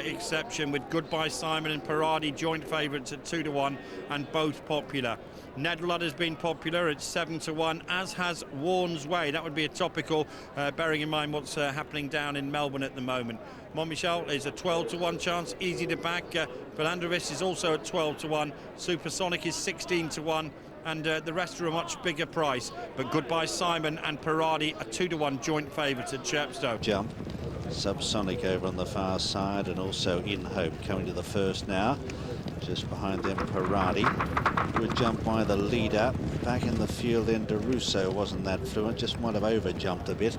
exception, with Goodbye Simon and Paradi joint favourites at 2-1 and both popular. Ned Ludd has been popular at 7-1, as has Warren's Way. That would be a topical, bearing in mind what's happening down in Melbourne at the moment. Montmichel is a 12-1 chance, easy to back. Philandrovis is also at 12-1. Supersonic is 16-1. And the rest are a much bigger price. But Goodbye Simon and Paradi are 2-1 joint favourites at Chepstow. Jump. Subsonic over on the far side, and also In Hope coming to the first now. Just behind them, Paradi. Good jump by the leader. Back in the field then, DeRusso wasn't that fluent, just might have over jumped a bit.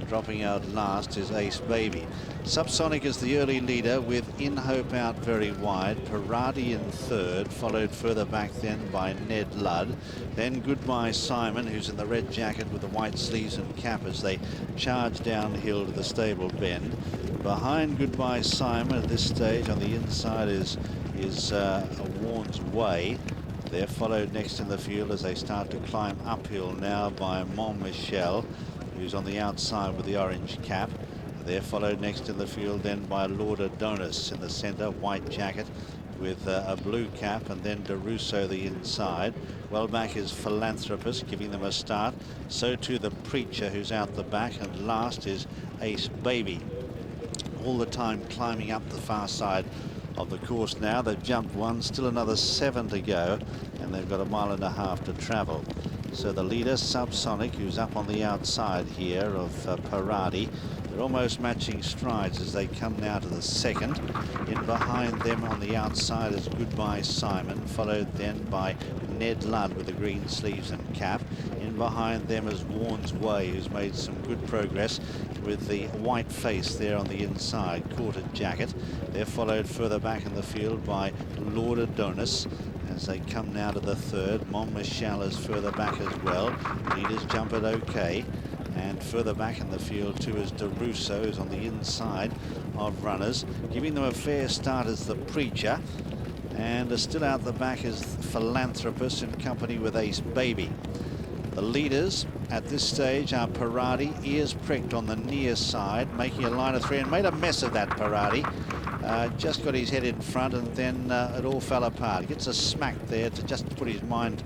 Dropping out last is Ace Baby. Subsonic is the early leader, with In Hope out very wide. Paradi in third, followed further back then by Ned Ludd. Then Goodbye Simon, who's in the red jacket with the white sleeves and cap as they charge downhill to the stable bend. Behind Goodbye Simon at this stage on the inside is a Warren's Way. They're followed next in the field as they start to climb uphill now by Montmichel, who's on the outside with the orange cap. They're followed next in the field then by Lord Adonis in the centre, white jacket with a blue cap, and then DeRusso the inside. Well back is Philanthropist giving them a start. So too the Preacher, who's out the back, and last is Ace Baby. All the time climbing up the far side of the course now. They've jumped one, still another 7 to go, and they've got a mile and a half to travel. So the leader, Subsonic, who's up on the outside here of Paradi. They're almost matching strides as they come now to the second. In behind them on the outside is Goodbye Simon, followed then by Ned Ludd with the green sleeves and cap. In behind them is Warren's Way, who's made some good progress with the white face there on the inside, quartered jacket. They're followed further back in the field by Lord Adonis as they come now to the third. Montmichel is further back as well. Leaders jump it okay. And further back in the field too is DeRusso, who's on the inside of runners. Giving them a fair start is the Preacher. And still out the back is Philanthropist in company with Ace Baby. The leaders at this stage are Paradi, ears pricked on the near side, making a line of 3, and made a mess of that, Paradi. Just got his head in front, and then it all fell apart. Gets a smack there to just put his mind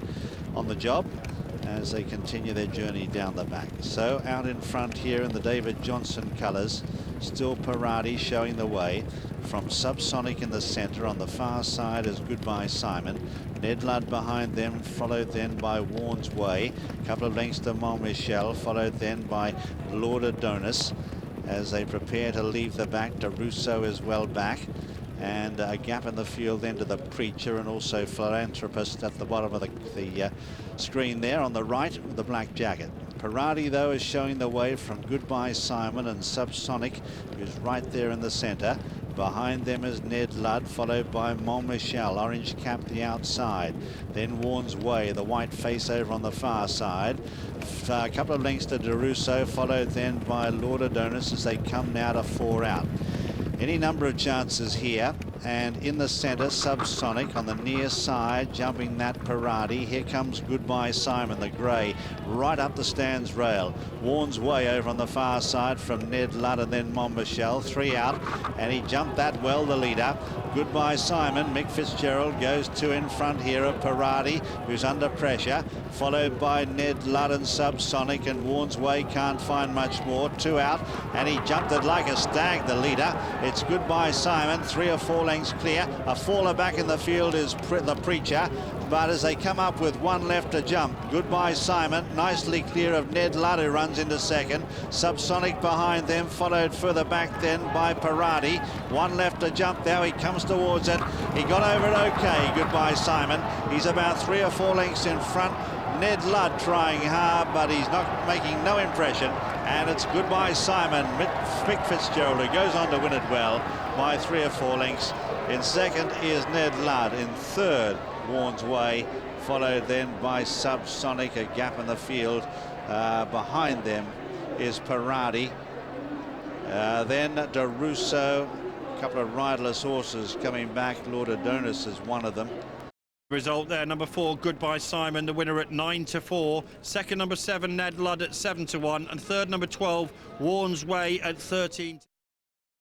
on the job as they continue their journey down the back. So out in front here in the David Johnson colours, still Paradi showing the way. From Subsonic in the centre, on the far side is Goodbye Simon. Ned Ludd behind them, followed then by Warren's Way. A couple of lengths to Montmichel, followed then by Lord Adonis as they prepare to leave the back. DeRusso is well back. And a gap in the field then to the Preacher, and also Philanthropist at the bottom of the screen there on the right with the black jacket. Paradi, though, is showing the way from Goodbye Simon and Subsonic, who's right there in the centre. Behind them is Ned Ludd, followed by Montmichel, orange cap the outside. Then Warren's Way, the white face over on the far side. A couple of lengths to DeRusso, followed then by Lord Adonis as they come now to 4 out. Any number of chances here, and in the centre, Subsonic on the near side, jumping that Paradi. Here comes Goodbye Simon, the grey, right up the stands rail. Warren's Way over on the far side from Ned Ludd, and then Montmichel, 3 out, and he jumped that well, the leader. Goodbye Simon, Mick Fitzgerald goes 2 in front here of Paradi, who's under pressure, followed by Ned Ludd and Subsonic, and Warren's Way can't find much more. 2 out, and he jumped it like a stag, the leader. It's Goodbye Simon, 3 or 4 lengths clear. A faller back in the field is the Preacher, but as they come up with 1 left to jump, Goodbye Simon nicely clear of Ned Ludd, who runs into second. Subsonic behind them, followed further back then by Paradi. 1 left to jump now, he comes towards it. He got over it okay, Goodbye Simon. He's about 3 or 4 lengths in front. Ned Ludd trying hard, but he's not making no impression. And it's Goodbye Simon, Mick Fitzgerald, who goes on to win it well by 3 or 4 lengths. In second is Ned Ludd. In third, Warren's Way, followed then by Subsonic, a gap in the field. Behind them is Paradi. Then DeRusso, a couple of riderless horses coming back. Lord Adonis is one of them. Result there, number 4, Goodbye Simon, the winner at 9-4. Second, number 7, Ned Ludd at 7-1. And third, number 12, Warren's Way at 13.